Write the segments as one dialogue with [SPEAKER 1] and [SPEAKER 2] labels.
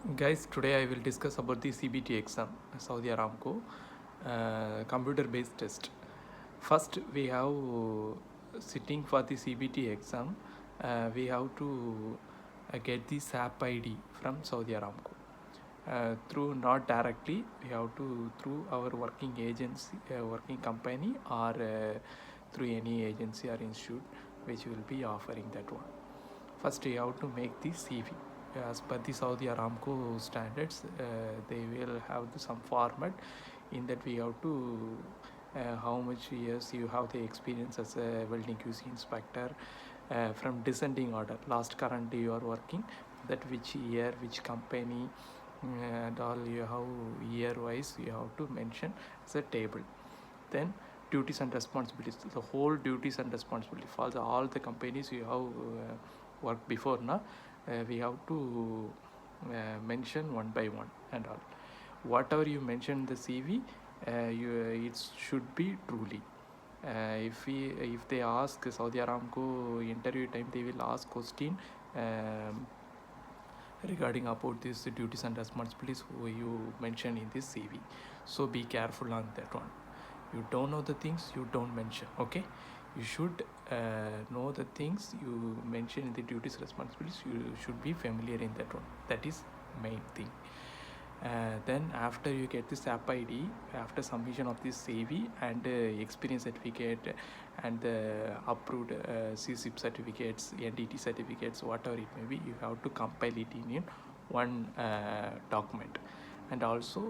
[SPEAKER 1] Guys, today I will discuss about the CBT exam, Saudi Aramco, computer-based test. First, we have sitting for the CBT exam. We have to get the SAPID from Saudi Aramco. Through not directly, we have to through our working agency, working company, or through any agency or institute which will be offering that one. First, you have to make the CV. As per the Saudi Aramco standards, they will have some format. In that, we have to how much years you have the experience as a welding QC inspector, from descending order. Last current you are working, that which year, which company, and all you have year wise you have to mention as a table. Then duties and responsibilities, the whole duties and responsibility for all the companies you have worked before now, we have to mention one by one and all. Whatever you mention in the CV, it should be truly. If they ask Saudi Aramco interview time, they will ask question regarding about these duties and responsibilities who you mentioned in this CV. So be careful on that one. You don't know the things, you don't mention. Okay, you should know the things you mention in the duties responsibilities. You should be familiar in that one. That is main thing. Then after you get this app ID, after submission of this CV and experience certificate and the approved CSIP certificates, NDT certificates, whatever it may be, you have to compile it in one document. And also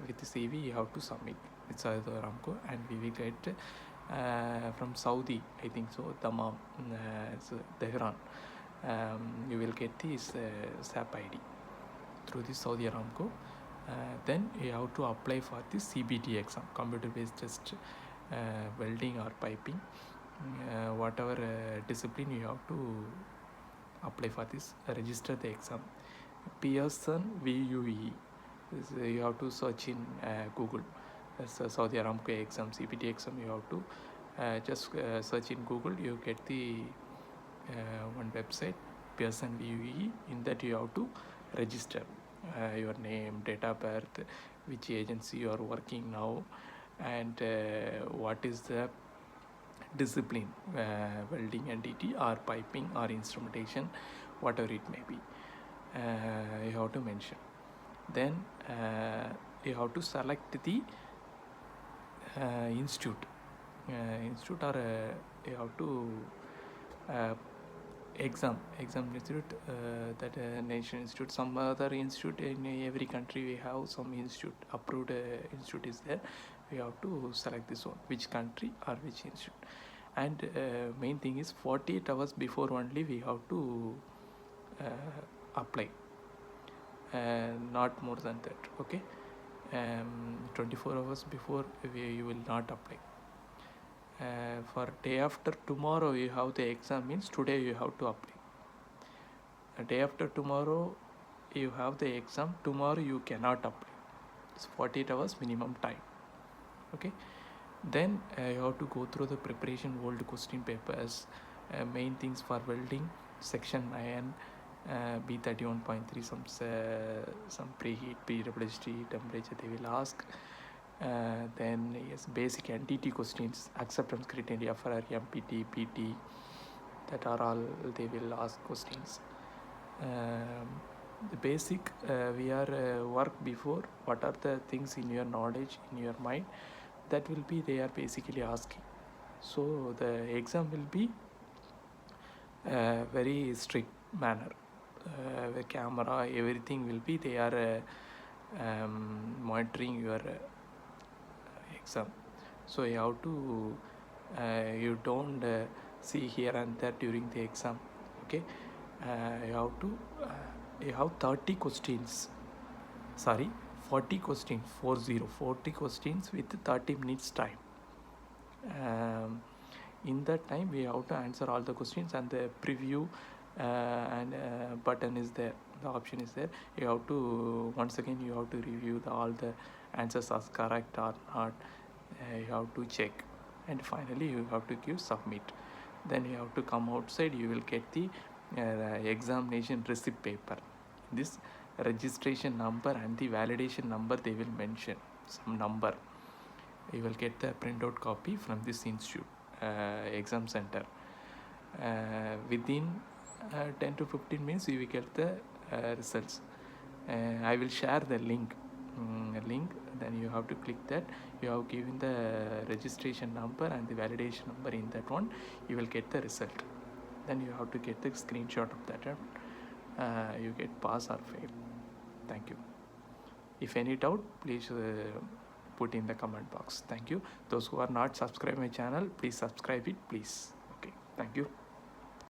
[SPEAKER 1] with the CV you have to submit with Saudi Aramco, and we will get from Saudi, I think so, Dammam, so Tehran, you will get this SAP ID through the Saudi Aramco. Then you have to apply for the CBT exam, computer-based test, welding or piping, whatever discipline you have to apply for this, register the exam. Pearson VUE, you have to search in Google. Saudi Aramco exam, CBT exam, you have to just search in Google. You get the one website, Pearson VUE. In that you have to register your name, date of birth, which agency you are working now, and what is the discipline, welding, NDT or piping or instrumentation, whatever it may be, you have to mention. Then you have to select the institute or you have to exam institute, that nation institute, some other institute. In every country we have some institute, approved institute is there. We have to select this one, which country or which institute. And main thing is 48 hours before only we have to apply, not more than that. Okay, 24 hours before you will not apply. For day after tomorrow you have the exam, means today you have to apply. Day after tomorrow you have the exam, tomorrow you cannot apply. It's 48 hours minimum time. Okay, then you have to go through the preparation old question papers, main things for welding, section 9, B31.3, some preheat, PWHT, temperature they will ask. Then yes, basic NDT questions, acceptance criteria for MPT, PT, that are all they will ask questions. The basic we are work before, what are the things in your knowledge, in your mind, that will be they are basically asking. So the exam will be very strict manner. The camera, everything will be, they are monitoring your exam. So you have to you don't see here and there during the exam. Okay, you have 30 questions, 40 questions, 40 questions with 30 minutes time. In that time we have to answer all the questions, and the preview and button is there, the option is there. You have to once again you have to review all the answers are correct or not. You have to check, and finally you have to give submit. Then you have to come outside, you will get the examination receipt paper. This registration number and the validation number. They will mention some number. You will get the printout copy from this institute, exam center. Within 10 to 15 minutes you will get the results. I will share the link, then you have to click that. You have given the registration number and the validation number in that one, you will get the result. Then you have to get the screenshot of that. You get pass or fail. Thank you. If any doubt, please put in the comment box. Thank you. Those who are not subscribed my channel, please subscribe it, please. Okay, thank you.